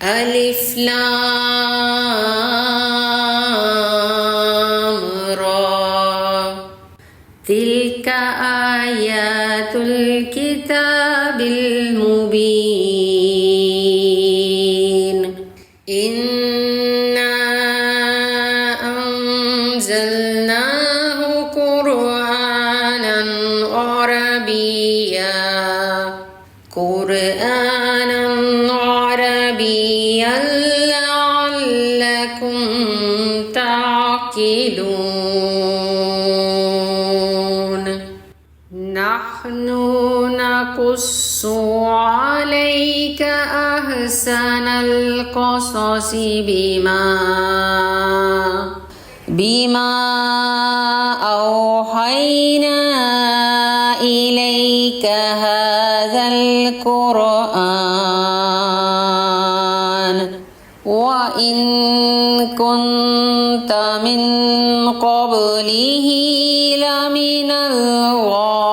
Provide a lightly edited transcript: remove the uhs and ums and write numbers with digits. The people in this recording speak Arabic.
ألف لام را تلك آيات الكتاب المبين إنا أنزلناه قرآنا عربيا لعلكم تعقلون نحن نقص عليك أحسن القصص بما أوحينا إليك هذا القرآن وإن كنت من قبله لمن الغافلين